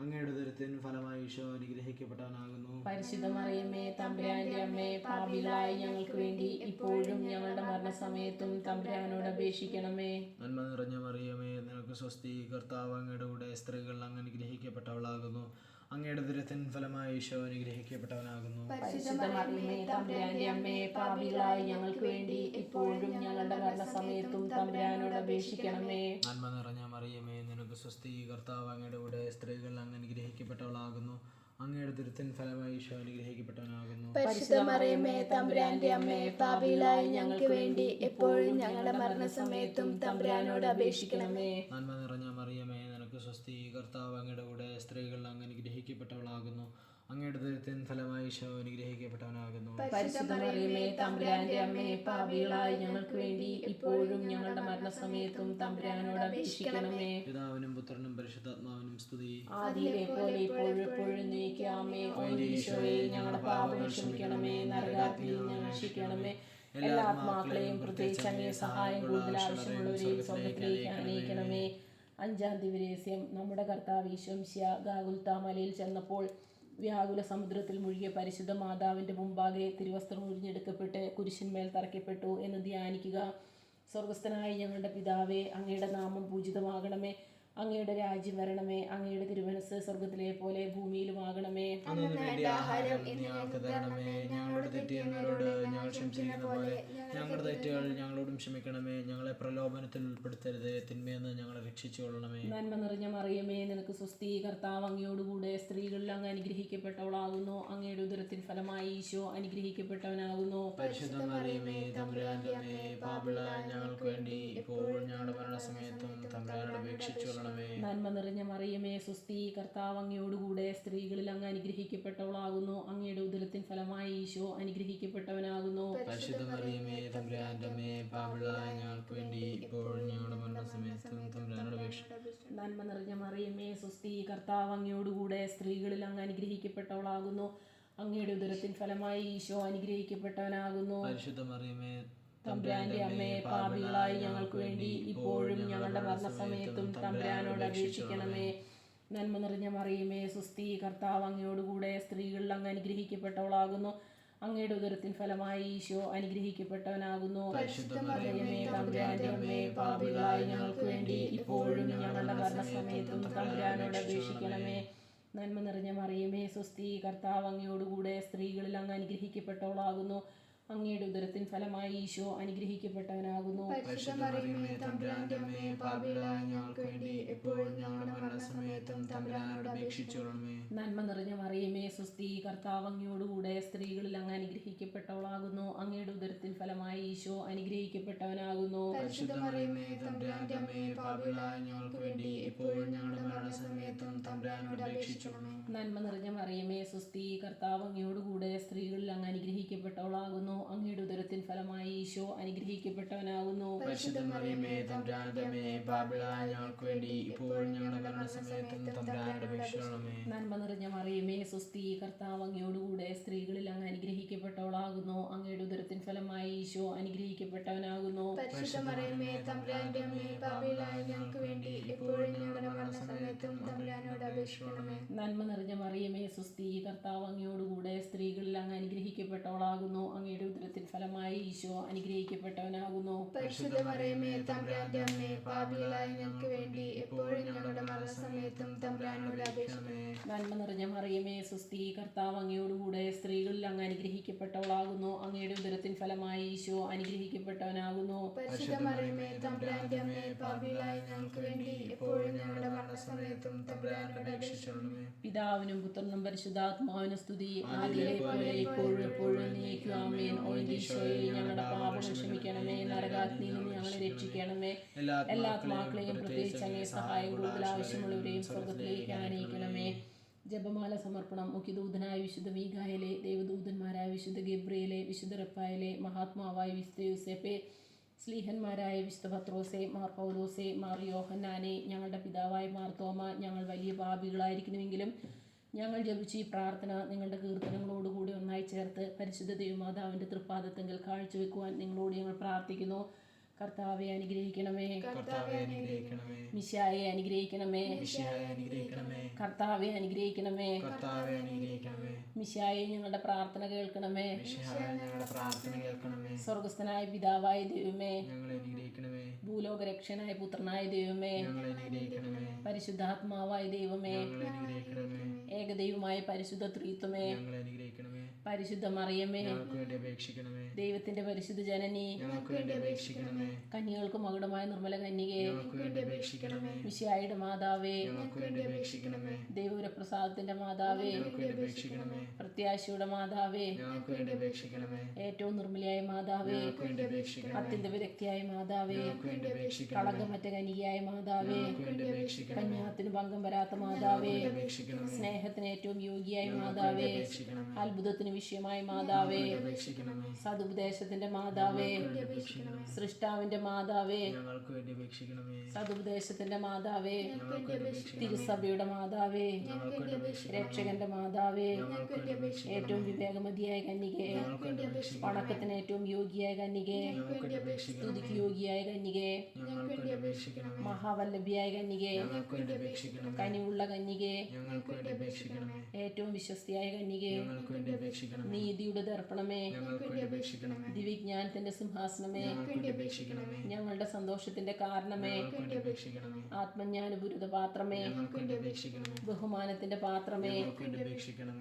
അങ്ങയുടെ ഉദരത്തിൻ ഫലമായി ഈശോ അനുഗ്രഹിക്കപ്പെട്ടവനാകുന്നു. പരിശുദ്ധ മറിയമേ തമ്പുരാന്റെ അമ്മേ, പാപികളായ ഞങ്ങൾക്ക് വേണ്ടി ഇപ്പോഴും ഞങ്ങളുടെ മരണസമയത്തും തമ്പുരാനോട് അപേക്ഷിക്കണമേ. നന്മ നിറഞ്ഞ മറിയമേ, നിനക്ക് സ്വസ്തി. കർത്താവ് അങ്ങയുടെ കൂടെ സ്ത്രീകൾ അങ്ങ് അനുഗ്രഹിക്കപ്പെട്ടവളാകുന്നു. അങ്ങയുടെ ഉദരത്തിൻ ഫലമായി ഈശോ അനുഗ്രഹിക്കപ്പെട്ടവനാകുന്നു. പരിശുദ്ധ മറിയമേ തമ്പുരാന്റെ അമ്മേ, പാപികളായ ഞങ്ങൾക്ക് വേണ്ടി ഇപ്പോഴും ഞങ്ങളുടെ മരണസമയത്തും തമ്പുരാനോട് അപേക്ഷിക്കണമേ. നന്മ നിറഞ്ഞ മറിയമേ, നിനക്ക് സ്വസ്തി. കർത്താവ് അങ്ങയുടെ കൂടെ സ്ത്രീകൾ അങ്ങ് അനുഗ്രഹിക്കപ്പെട്ടവളാകുന്നു. അങ്ങയുടെ ഉദരത്തിൻ ഫലമായി ഈശോ അനുഗ്രഹിക്കപ്പെട്ടവനാകുന്നു. പരിശുദ്ധ മറിയമേ തമ്പുരാന്റെ അമ്മേ, പാപികളായ ഞങ്ങൾക്ക് വേണ്ടി എപ്പോഴും ഞങ്ങളുടെ മരണസമയത്തും തമ്പുരാനോട് അപേക്ഷിക്കണമേ. നന്മ നിറഞ്ഞ മറിയമേ, നിനക്ക് സ്വസ്തി. കർത്താവ് അങ്ങയുടെ കൂടെ സ്ത്രീകൾ അങ്ങ് അനുഗ്രഹിക്കപ്പെട്ടവളാകുന്നു. അങ്ങയുടെ ഉദരത്തിൻ ഫലമായി ഈശോ അനുഗ്രഹിക്കപ്പെട്ടവനാകുന്നു. പരിശുദ്ധ മറിയമേ തമ്പുരാന്റെ അമ്മേ, പാപികളായ ഞങ്ങൾക്ക് വേണ്ടി ഇപ്പോഴും ഞങ്ങളുടെ മരണസമയത്തും തമ്പുരാനോട് അപേക്ഷിക്കണമേ. പിതാവിനും പുത്രനും പരിശുദ്ധാത്മാവിനും സ്തുതി. ആദിയിലെ പോലെ ഇപ്പോഴും എപ്പോഴും നീക്കാമേ. ഓ ഈശോയെ, ഞങ്ങളുടെ പാപങ്ങൾ ക്ഷമിക്കണമേ, നരകാഗ്നിയിൽ ഞങ്ങളെ രക്ഷിക്കണമേ. എല്ലാ ആത്മാക്കളെയും പ്രത്യേകിച്ച് അങ്ങേ സഹായം കൂടുതൽ ആവശ്യമുള്ളവരെയും സ്വർഗ്ഗത്തിലേക്ക് ആനയിക്കണമേ. അഞ്ചാം ദിവരഹസ്യം. നമ്മുടെ കർത്താവ് ഈശോ മിശിഹാ ഗാഗുൽത്താ മലയിൽ ചെന്നപ്പോൾ വ്യാകുല സമുദ്രത്തിൽ മുഴുകിയ പരിശുദ്ധ മാതാവിൻ്റെ മുമ്പാകെ തിരുവസ്ത്രം ഉരിഞ്ഞെടുക്കപ്പെട്ട് കുരിശിന്മേൽ തറയ്ക്കപ്പെട്ടു എന്ന് ധ്യാനിക്കുക. സ്വർഗസ്ഥനായ ഞങ്ങളുടെ പിതാവേ, അങ്ങയുടെ നാമം പൂജിതമാകണമേ. അങ്ങയുടെ രാജ്യം വരണമേ. അങ്ങയുടെ തിരുമനസ്സ് സ്വർഗത്തിലെ പോലെ ഭൂമിയിലുമാകണമേ. അന്നു വേണ്ട ആഹാരം ഇന്ന് ഞങ്ങൾക്ക് തരണമേ. ഞങ്ങളോട് തെറ്റിയുന്നവരോട് ഞങ്ങൾ ക്ഷമിച്ചിരിക്കുന്ന പോലെ ഞങ്ങളുടെ തെറ്റുകൾ ഞങ്ങളോടും ക്ഷമിക്കണമേ. ഞങ്ങളെ പ്രലോഭനത്തിൽ ഉൾപ്പെടുത്തരുത്, തിന്മയെന്ന് ഞങ്ങളെ രക്ഷിച്ചുകൊള്ളണമേ. നന്മ നിറഞ്ഞ മറിയമേ, നിനക്ക് സ്വസ്തി. കർത്താവ് അങ്ങയോടുകൂടെ സ്ത്രീകളിൽ അങ്ങ് അനുഗ്രഹിക്കപ്പെട്ടവളാകുന്നു. അങ്ങയുടെ ഉദരത്തിൻ ഫലമായി ഈശോ അനുഗ്രഹിക്കപ്പെട്ടവനാകുന്നു. പരിശുദ്ധ മറിയമേ തമ്പുരാന്റെ അമ്മേ, പാപികളായ ഞങ്ങൾക്ക് വേണ്ടി ഇപ്പോഴും ഞങ്ങളുടെ മരണസമയത്തും തമ്പുരാനോട് അപേക്ഷിച്ചുകൊള്ളണമേ. നന്മ നിറഞ്ഞ മറിയമേ, സ്വസ്തി. കർത്താവ് അങ്ങയോടുകൂടെ സ്ത്രീകളിൽ അങ്ങ് അനുഗ്രഹിക്കപ്പെട്ടവളാകുന്നു. അങ്ങയുടെ ഉദരത്തിൻ ഫലമായി ഈശോ അനുഗ്രഹിക്കപ്പെട്ടവനാകുന്നു. പരിശുദ്ധ മറിയമേ തമ്പുരാന്റെ അമ്മേ, പാപികളായ ഞങ്ങൾക്ക് വേണ്ടി ഇപ്പോഴും ഞങ്ങളുടെ മരണസമയത്തും തമ്പുരാനോട് അപേക്ഷിച്ചുകൊള്ളണമേ. നന്മ നിറഞ്ഞ മറിയമേ, സ്വസ്തി. കർത്താവ് അങ്ങയോടുകൂടെ സ്ത്രീകളിൽ അങ്ങ് അനുഗ്രഹിക്കപ്പെട്ടവളാകുന്നു. അങ്ങയുടെ ഉദരത്തിൻ ഫലമായി ഈശോ അനുഗ്രഹിക്കപ്പെട്ടവനാകുന്നു. പരിശുദ്ധ മറിയമേ തമ്പുരാന്റെ അമ്മേ, പാപികളായ ഞങ്ങൾക്ക് വേണ്ടി ഇപ്പോഴും ഞങ്ങളുടെ മരണസമയത്തും തമ്പുരാനോട് അപേക്ഷിക്കണമേ. നന്മ നിറഞ്ഞ മറിയമേ, സ്വസ്തി. കർത്താവ് അങ്ങയോടുകൂടെ സ്ത്രീകളിൽ അങ്ങ് അനുഗ്രഹിക്കപ്പെട്ടവളാകുന്നു. അങ്ങയുടെ ഉദരത്തിൻ ഫലമായി ഈശോ അനുഗ്രഹിക്കപ്പെട്ടവനാകുന്നു. പരിശുദ്ധ മറിയമേ തമ്പുരാന്റെ അമ്മേ, പാപികളായ ഞങ്ങൾക്ക് വേണ്ടി ഇപ്പോഴും ഞങ്ങളുടെ മരണസമയത്തും തമ്പുരാനോട് അപേക്ഷിക്കണമേ. നന്മ നിറഞ്ഞ മറിയമേ, സ്വസ്തി. കർത്താവ് അങ്ങയോടുകൂടെ സ്ത്രീകളിൽ അങ്ങ് അനുഗ്രഹിക്കപ്പെട്ടവളാകുന്നു. അങ്ങയുടെ ഉദരത്തിൻ ഫലമായി ഈശോ അനുഗ്രഹിക്കപ്പെട്ടവനാകുന്നു. പരിശുദ്ധ മറിയമേ തമ്പുരാന്റെ അമ്മേ, പാപികളായ ഞങ്ങൾക്ക് വേണ്ടി എപ്പോഴും ഞങ്ങളുടെ മരണസമയത്തും തമ്പുരാനോട് അപേക്ഷിച്ചുകൊള്ളണമേ. നന്മ നിറഞ്ഞ മറിയമേ, സ്വസ്തി. കർത്താവ് അങ്ങയോടുകൂടെ സ്ത്രീകളിൽ അങ്ങ് അനുഗ്രഹിക്കപ്പെട്ടവളാകുന്നു. അങ്ങയുടെ ഉദരത്തിൻ ഫലമായി ഈശോ അനുഗ്രഹിക്കപ്പെട്ടവനാകുന്നു. പരിശുദ്ധ മറിയമേ തമ്പുരാന്റെ അമ്മേ, പാപികളായ ഞങ്ങൾക്ക് വേണ്ടി എപ്പോഴും ഞങ്ങളുടെ മരണസമയത്തും തമ്പുരാനോട് അപേക്ഷിച്ചുകൊള്ളണമേ. നന്മ നിറഞ്ഞ മറിയമേ, സ്വസ്തി. കർത്താവ് അങ്ങയോടുകൂടെ സ്ത്രീകളിൽ അങ്ങ് അനുഗ്രഹിക്കപ്പെട്ടവളാകുന്നു. അങ്ങയുടെ ഉദരത്തിൻ ഫലമായി ഈശോ അനുഗ്രഹിക്കപ്പെട്ടവനാകുന്നു. പരിശുദ്ധ മറിയമേ തമ്പുരാന്റെ അമ്മേ, പാപികളായ ഞങ്ങൾക്ക് വേണ്ടി ഇപ്പോഴും ഞങ്ങളുടെ മരണസമയത്തും തമ്പുരാനോട് അപേക്ഷിച്ചുകൊള്ളണമേ. നന്മ നിറഞ്ഞ മറിയമേ, സ്വസ്തി. കർത്താവ് അങ്ങയോടുകൂടെ സ്ത്രീകളിൽ അങ്ങ് അനുഗ്രഹിക്കപ്പെട്ടവളാകുന്നു. അങ്ങയുടെ ഉദരത്തിൻ ഫലമായി ഈശോ അനുഗ്രഹിക്കപ്പെട്ടവനാകുന്നു. പരിശുദ്ധ മറിയമേ തമ്പുരാന്റെ അമ്മേ, പാപികളായ ഞങ്ങൾക്ക് വേണ്ടി എപ്പോഴും ഞങ്ങളുടെ മരണസമയത്തും തമ്പുരാനോട് അപേക്ഷിക്കണമേ. നന്മ നിറഞ്ഞ മറിയമേ, സ്വസ്തി. കർത്താവ് അങ്ങയോടുകൂടെ സ്ത്രീകളിൽ അങ്ങ് അനുഗ്രഹിക്കപ്പെട്ടവളാകുന്നു. അങ്ങയുടെ ഉദരത്തിൻ ഫലമായി ഈശോ അനുഗ്രഹിക്കപ്പെട്ടവനാകുന്നു. പരിശുദ്ധ മറിയമേ തമ്പുരാന്റെ അമ്മേ, പാപികളായ ഞങ്ങൾക്ക് വേണ്ടി എപ്പോഴും ഞങ്ങളുടെ മരണസമയത്തും തമ്പുരാനോട് അപേക്ഷിക്കണമേ. നന്മ നിറഞ്ഞ മറിയമേ, സ്വസ്തി. കർത്താവ് അങ്ങയോടുകൂടെ സ്ത്രീകളിൽ അങ്ങ് അനുഗ്രഹിക്കപ്പെട്ടവളാകുന്നു. അങ്ങയുടെ ഉദരത്തിൻ ഫലമായി ഈശോ അനുഗ്രഹിക്കപ്പെട്ടവനാകുന്നു. പരിശുദ്ധ മറിയമേ തമ്പുരാന്റെ അമ്മേ, പാപികളായ ഞങ്ങൾക്ക് വേണ്ടി എപ്പോഴും ഞങ്ങളുടെ മരണസമയത്തും തമ്പുരാനോട് അപേക്ഷിക്കണമേ. പിതാവിനും പുത്രനും പരിശുദ്ധാത്മാവിനും സ്തുതി. ആദിയിലെ പോലെ ഇപ്പോഴും എപ്പോഴും നീക്കും. ആമേൻ. ഓ ഈശോയെ, ഞങ്ങളുടെ പാപങ്ങൾ ക്ഷമിക്കണമേ, നരകാഗ്നിയിൽ നിന്ന് ഞങ്ങളെ രക്ഷിക്കണമേ. എല്ലാ ആത്മാക്കളെയും പ്രത്യേകിച്ച് അങ്ങേ സഹായം കൂടുതൽ ആവശ്യമുള്ളവരെയും സ്വർഗ്ഗത്തിലേക്ക് ആനയിക്കണമേ. ജപമാല സമർപ്പണം. മുഖ്യദൂതനായ വിശുദ്ധ മീഖായേലേ, ദേവദൂതന്മാരായ വിശുദ്ധ ഗബ്രിയേലേ, വിശുദ്ധ റഫായേലേ, മഹാത്മാവായ വിശുദ്ധ യോസേപ്പേ, സ്ലീഹന്മാരായ വിശുദ്ധ പത്രോസേ, മാർ പൗലോസേ, മാർ യോഹന്നാനെ, ഞങ്ങളുടെ പിതാവായ മാർ തോമ, ഞങ്ങൾ വലിയ പാപികളായിരിക്കുന്നുവെങ്കിലും ഞങ്ങൾ ജപിച്ച ഈ പ്രാർത്ഥന നിങ്ങളുടെ കീർത്തനങ്ങളോടുകൂടി ഒന്നായി ചേർത്ത് പരിശുദ്ധ ദൈവമാതാവിൻ്റെ തൃപ്പാദത്തെങ്കിൽ കാഴ്ചവെക്കുവാൻ നിങ്ങളോട് ഞങ്ങൾ പ്രാർത്ഥിക്കുന്നു. കർത്താവെ അനുഗ്രഹിക്കണമേ. കർത്താവെ അനുഗ്രഹിക്കണമേ. മിശിഹായെ അനുഗ്രഹിക്കണമേ. മിശിഹായെ അനുഗ്രഹിക്കണമേ. കർത്താവെ അനുഗ്രഹിക്കണമേ. കർത്താവെ അനുഗ്രഹിക്കണമേ. മിശിഹായെ ഞങ്ങളുടെ പ്രാർത്ഥന കേൾക്കണമേ. മിശിഹായെ ഞങ്ങളുടെ പ്രാർത്ഥന കേൾക്കണമേ. സ്വർഗസ്ഥനായ പിതാവായ ദൈവമേ, ഞങ്ങളെ അനുഗ്രഹിക്കണമേ. ഭൂലോകരക്ഷനായ പുത്രനായ ദൈവമേ, ഞങ്ങളെ അനുഗ്രഹിക്കണമേ. പരിശുദ്ധാത്മാവായ ദൈവമേ, ഞങ്ങളെ അനുഗ്രഹിക്കണമേ. ഏകദൈവമായ പരിശുദ്ധ ത്രിത്വമേ, ഞങ്ങളെ അനുഗ്രഹിക്കണമേ. പരിശുദ്ധ മറിയമേ, ഞങ്ങൾക്ക് വേണ്ടി അപേക്ഷിക്കണമേ. ദൈവത്തിന്റെ പരിശുദ്ധ ജനനി, ഞങ്ങൾക്ക് വേണ്ടി അപേക്ഷിക്കണമേ. കന്യകൾക്ക് മകുടമായ നിർമ്മല കന്യകേ, ഞങ്ങൾക്ക് വേണ്ടി അപേക്ഷിക്കണമേ. മിശിഹായുടെ മാതാവേ, ഞങ്ങൾക്ക് വേണ്ടി അപേക്ഷിക്കണമേ. ദൈവപ്രസാദത്തിന്റെ മാതാവേ, ഞങ്ങൾക്ക് വേണ്ടി അപേക്ഷിക്കണമേ. പ്രത്യാശയുടെ മാതാവേ, ഞങ്ങൾക്ക് വേണ്ടി അപേക്ഷിക്കണമേ. ഏറ്റവും നിർമ്മലയായ മാതാവേ, ഞങ്ങൾക്ക് വേണ്ടി അപേക്ഷിക്കണമേ. അത്യന്ത വിരക്തിയായ മാതാവേ, ഞങ്ങൾക്ക് വേണ്ടി അപേക്ഷിക്കണമേ. കളങ്കമറ്റ കനികയായ മാതാവേ, ഞങ്ങൾക്ക് വേണ്ടി അപേക്ഷിക്കണമേ. കന്യാത്തിന് ഭംഗം വരാത്ത മാതാവേ, അപേക്ഷിക്കണമേ. സ്നേഹത്തിന് ഏറ്റവും യോഗ്യയായ മാതാവേ, അപേക്ഷിക്കണമേ. അത്ഭുതത്തിന് വിഷയമായ മാതാവേ, അപേക്ഷിക്കണമേ. സതുപദേശത്തിന്റെ മാതാവേ, അപേക്ഷിക്കണമേ. സൃഷ്ടാവിന്റെ മാതാവേ, ഞങ്ങൾക്ക് വേണ്ടി അപേക്ഷിക്കണമേ. സതുപദേശത്തിന്റെ മാതാവേ, ഞങ്ങൾക്ക് വേണ്ടി അപേക്ഷിക്കണമേ. തിരുസഭയുടെ മാതാവേ, ഞങ്ങൾക്ക് വേണ്ടി അപേക്ഷിക്കണമേ. രക്ഷകന്റെ മാതാവേ, ഞങ്ങൾക്ക് വേണ്ടി അപേക്ഷിക്കണമേ. ഏറ്റവും വിവേകമതിയായ കന്യകേ, ഞങ്ങൾക്ക് വേണ്ടി അപേക്ഷിക്കണമേ. വണക്കത്തിന് ഏറ്റവും യോഗ്യയായ കന്യകേ, ഞങ്ങൾക്ക് വേണ്ടി അപേക്ഷിക്കണമേ. സ്തുതിക്ക് യോഗ്യയായ കന്യകേ, ഞങ്ങൾക്ക് വേണ്ടി അപേക്ഷിക്കണമേ. മഹാവല്ലഭിയായ കന്യകേ, ഞങ്ങൾക്ക് വേണ്ടി അപേക്ഷിക്കണമേ. കനിവുള്ള കന്യകേ, ഞങ്ങൾക്ക് വേണ്ടി അപേക്ഷിക്കണമേ. ഏറ്റവും വിശ്വസ്തയായ കന്യകേ, ഞങ്ങൾക്ക് വേണ്ടി അപേക്ഷിക്കണമേ. നീതിയുടെ ദർപ്പണമേ, ഞങ്ങൾക്ക് വേണ്ടി അപേക്ഷിക്കണമേ. ദിവ്യജ്ഞാനത്തിന്റെ സിംഹാസനമേ, ഞങ്ങൾക്ക് വേണ്ടി അപേക്ഷിക്കണമേ. ഞങ്ങളുടെ സന്തോഷത്തിന്റെ കാരണമേ, ഞങ്ങൾക്ക് വേണ്ടി അപേക്ഷിക്കണമേ. ആത്മജ്ഞാനപുരിത പാത്രമേ, ഞങ്ങൾക്ക് വേണ്ടി അപേക്ഷിക്കണമേ. ബഹുമാനത്തിന്റെ പാത്രമേ, ഞങ്ങൾക്ക് വേണ്ടി അപേക്ഷിക്കണമേ.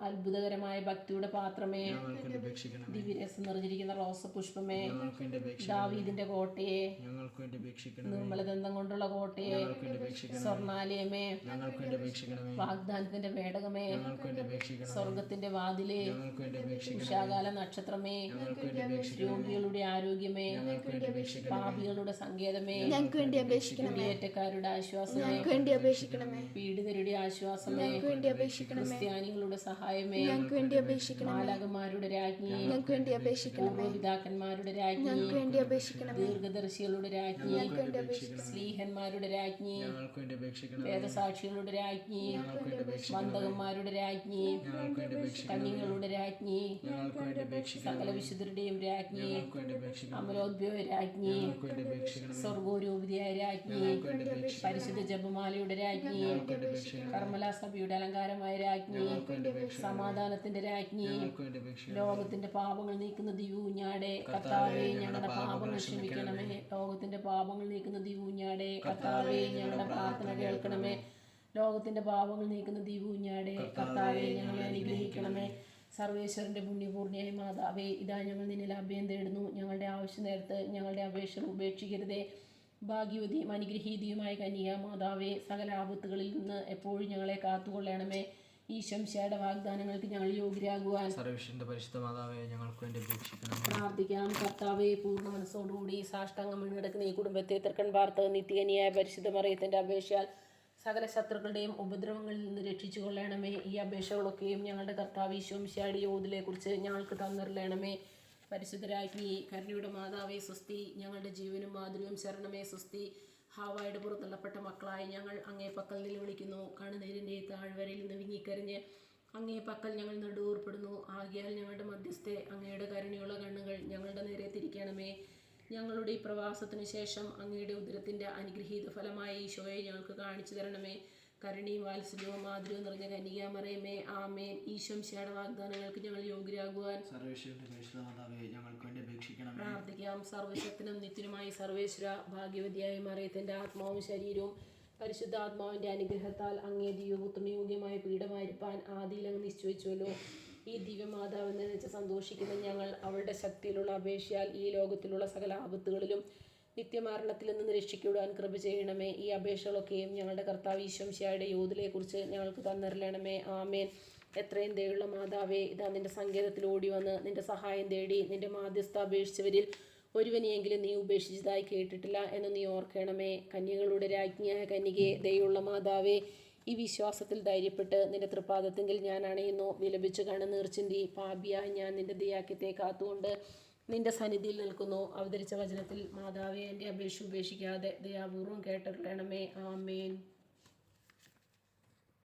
അത്ഭുതകരമായ ഭക്തിയുടെ പാത്രമേ, ഞങ്ങൾക്ക് വേണ്ടി അപേക്ഷിക്കണമേ. ദിവ്യരസം നിറഞ്ഞിരിക്കുന്ന റോസപുഷ്പമേ, ഞങ്ങൾക്ക് വേണ്ടി അപേക്ഷിക്കണമേ. ദാവീദിന്റെ കോട്ടയെ, ഞങ്ങൾക്ക് വേണ്ടി അപേക്ഷിക്കണമേ. നിർമ്മലദന്തം കൊണ്ടുള്ള കോട്ടയെ, ഞങ്ങൾക്ക് വേണ്ടി അപേക്ഷിക്കണമേ. സ്വർണാലയമേ, ഞങ്ങൾക്ക് വേണ്ടി അപേക്ഷിക്കണമേ. വാഗ്ദാനത്തിന്റെ പേടകമേ, ഞങ്ങൾക്ക് വേണ്ടി അപേക്ഷിക്കണമേ. സ്വർഗത്തിന്റെ വാതിലേ, ഞങ്ങൾക്ക് വേണ്ടി അപേക്ഷിക്കണമേ. ഉഷാകാല നക്ഷത്രമേ, ഞങ്ങൾക്ക് വേണ്ടി അപേക്ഷിക്കണമേ. രോഗികളുടെ ആരോഗ്യമേ, ഞങ്ങൾക്ക് വേണ്ടി അപേക്ഷിക്കണമേ. പാപികളുടെ സങ്കേതമേ, ഞങ്ങൾക്ക് വേണ്ടി അപേക്ഷിക്കണമേ. കുടിയേറ്റക്കാരുടെ ആശ്വാസമേ, ഞങ്ങൾക്ക് വേണ്ടി അപേക്ഷിക്കണമേ. പീഡിതരുടെ ആശ്വാസമേ, ഞങ്ങൾക്ക് വേണ്ടി അപേക്ഷിക്കണമേ. ക്രിസ്ത്യാനികളുടെ സഹായമേ, ഞങ്ങൾക്ക് വേണ്ടി അപേക്ഷിക്കണമേ. മാലാകന്മാരുടെ രാജ്ഞി, ഞങ്ങൾക്ക് വേണ്ടി അപേക്ഷിക്കണമേ. പൂർവ്വപിതാക്കന്മാരുടെ രാജ്ഞി, ഞങ്ങൾക്ക് വേണ്ടി അപേക്ഷിക്കണമേ. ദീർഘദർശികളുടെ രാജ്ഞി, ഞങ്ങൾക്ക് വേണ്ടി അപേക്ഷിക്കണമേ. സ്ലീഹന്മാരുടെ രാജ്ഞി, ഞങ്ങൾക്ക് വേണ്ടി അപേക്ഷിക്കണമേ. വേദസാക്ഷികളുടെ രാജ്ഞി, ഞങ്ങൾക്ക് വേണ്ടി അപേക്ഷിക്കണമേ. വന്ദകന്മാരുടെ രാജ്ഞി, ഞങ്ങൾക്ക് വേണ്ടി അപേക്ഷിക്കണമേ. കന്യകളുടെ രാജ്ഞി, ഞങ്ങൾക്ക് വേണ്ടി അപേക്ഷിക്കണമേ. സകല വിശുദ്ധരുടെയും രാജ്ഞി, ഞങ്ങൾക്ക് വേണ്ടി അപേക്ഷിക്കണമേ. അമലോദ്ഭവ രാജ്ഞി, ഞങ്ങൾക്ക് വേണ്ടി അപേക്ഷിക്കണമേ. സ്വർഗോരൂപിതയായ രാജ്ഞി, ഞങ്ങൾക്ക് വേണ്ടി അപേക്ഷിക്കണമേ. പരിശുദ്ധ ജപമാലയുടെ രാജ്ഞി, ഞങ്ങൾക്ക് വേണ്ടി അപേക്ഷിക്കണമേ. കർമ്മല സഭയുടെ അലങ്കാരമായ രാജ്ഞി, ഞങ്ങൾക്ക് വേണ്ടി അപേക്ഷിക്കണമേ. സമാധാനത്തിന്റെ രാജ്ഞി, ഞങ്ങൾക്ക് വേണ്ടി അപേക്ഷിക്കണമേ. ലോകത്തിന്റെ പാപങ്ങൾ നീക്കുന്ന ദിവൂഞ്ഞാടെ, കർത്താവേ ഞങ്ങളുടെ പാപങ്ങൾ ക്ഷമിക്കണമേ. ലോകത്തിന്റെ പാപങ്ങൾ നീക്കുന്ന ദിവൂഞ്ഞാടെ, കർത്താവേ ഞങ്ങളുടെ പ്രാർത്ഥന കേൾക്കണമേ. ലോകത്തിന്റെ പാപങ്ങൾ നീക്കുന്ന ദിവൂഞ്ഞാടെ, കർത്താവേ ഞങ്ങളെ അനുഗ്രഹിക്കണമേ. സർവേശ്വരന്റെ പുണ്യപൂർണ്ണയായ മാതാവേ, ഇതാ ഞങ്ങൾ നിന്നിൽ അഭയം തേടുന്നു. ഞങ്ങളുടെ ആവശ്യ നേരത്ത് ഞങ്ങളുടെ അപേക്ഷ ഉപേക്ഷിക്കരുതേ. ഭാഗ്യവതിയും അനുഗ്രഹീതിയുമായ കന്യക മാതാവേ, സകല ആപത്തുകളിൽ നിന്ന് എപ്പോഴും ഞങ്ങളെ കാത്തുകൊള്ളണമേ. ഈ ശംശയുടെ വാഗ്ദാനങ്ങൾക്ക് ഞങ്ങൾ യോഗ്യരാകുവാൻ സർവ്വശക്തന്റെ പരിശുദ്ധ മാതാവേ, ഞങ്ങൾക്ക് വേണ്ടി അപേക്ഷിക്കണം. പ്രാർത്ഥിക്കാം. കർത്താവെ, പൂർണ്ണ മനസ്സോടുകൂടി സാഷ്ടാംഗം വീണെടുക്കുന്ന ഈ കുടുംബത്തെ തൃക്കൺ പാർത്ത് നിത്യകനിയായ പരിശുദ്ധ മറിയത്തിന്റെ അപേക്ഷയാൽ സകല ശത്രുക്കളുടെയും ഉപദ്രവങ്ങളിൽ നിന്ന് രക്ഷിച്ചു കൊള്ളണമേ. ഈ അപേക്ഷകളൊക്കെയും ഞങ്ങളുടെ കർത്താവ് ഈശോമിശിഹായുടെ യോതിലെക്കുറിച്ച് ഞങ്ങൾക്ക് തന്നിരളണമേ. പരിശുദ്ധരാജ്ഞി, കരുണയുടെ മാതാവേ സ്വസ്തി. ഞങ്ങളുടെ ജീവനും മാതൃവും ശരണമേ സ്വസ്തി. ഹാവായുടെ പുറത്തള്ളപ്പെട്ട മക്കളായി ഞങ്ങൾ അങ്ങേ പക്കൽ നിലവിളിക്കുന്നു. കണ്ണുനീരിൻ്റെ താഴ്വരയിൽ നിന്ന് വിങ്ങിക്കരിഞ്ഞ് അങ്ങേ പക്കൽ ഞങ്ങൾ നെടുവേർപ്പെടുന്നു. ആകിയാൽ ഞങ്ങളുടെ മധ്യസ്ഥെ അങ്ങയുടെ കരുണയുള്ള കണ്ണുകൾ ഞങ്ങളുടെ നേരെ തിരിക്കണമേ. ഞങ്ങളുടെ ഈ പ്രവാസത്തിന് ശേഷം അങ്ങയുടെ ഉദരത്തിൻ്റെ അനുഗ്രഹീത ഫലമായ ഈശോയെ ഞങ്ങൾക്ക് കാണിച്ചു തരണമേ. കരുണയും വാത്സല്യവും മാധുര്യവും നിറഞ്ഞ കന്യകാമറിയമേ, ആമേൻ. ഈശോമിശിഹായുടെ വാഗ്ദാനങ്ങൾക്ക് ഞങ്ങൾ യോഗ്യരാകുവാൻ സർവ്വശക്തന്റെ പരിശുദ്ധ മാതാവേ, ഞങ്ങൾക്ക് വേണ്ടി അപേക്ഷിക്കണം. പ്രാർത്ഥിക്കാം. സർവശക്തനും നിത്യനുമായ സർവേശ്വര, ഭാഗ്യവതിയായ മറിയത്തിൻ്റെ ആത്മാവും ശരീരവും പരിശുദ്ധാത്മാവിൻ്റെ അനുഗ്രഹത്താൽ അങ്ങേ ദിവ്യപുത്രയോഗ്യമായ പീഠമായിരിക്കാൻ ആദിയിൽ അങ്ങ് നിശ്ചയിച്ചുവല്ലോ. ഈ ദിവ്യമാതാവിൽ നിന്നിച്ച് സന്തോഷിക്കുന്ന ഞങ്ങൾ അവളുടെ ശക്തിയിലുള്ള അപേക്ഷയാൽ ഈ ലോകത്തിലുള്ള സകല ആപത്തുകളിലും നിത്യമരണത്തിൽ നിന്ന് രക്ഷിക്കുവാൻ കൃപ ചെയ്യണമേ. ഈ അപേക്ഷകളൊക്കെയും ഞങ്ങളുടെ കർത്താവ് ഈശോമിശിഹായുടെ യോതിലെക്കുറിച്ച് ഞങ്ങൾക്ക് തന്നിരളണമേ. ആമേൻ. എത്രയും ദയുള്ള മാതാവേ, ഇതാ നിന്റെ സങ്കേതത്തിൽ ഓടി വന്ന് നിന്റെ സഹായം തേടി നിന്റെ മാധ്യസ്ഥ അപേക്ഷിച്ചവരിൽ ഒരുവനെയെങ്കിലും നീ ഉപേക്ഷിച്ചതായി കേട്ടിട്ടില്ല എന്ന് നീ ഓർക്കണമേ. കന്യകളുടെ രാജ്ഞിയായ കന്യകേ, ദയുള്ള മാതാവേ, ഈ വിശ്വാസത്തിൽ ധൈര്യപ്പെട്ട് നിന്റെ തൃപ്പാദത്തെങ്കിൽ ഞാൻ അണയുന്നു. വിലപിച്ച് കണ്ണുനീർ ചിന്തി പാപിയായി ഞാൻ നിന്റെ ദയാക്യത്തെ കാത്തുകൊണ്ട് നിന്റെ സന്നിധിയിൽ നിൽക്കുന്നു. അവതരിച്ച വചനത്തിൽ മാതാവേ എൻ്റെ അപേക്ഷ ഉപേക്ഷിക്കാതെ ദയാപൂർവം കേട്ടരുളണമേ. ആമേൻ.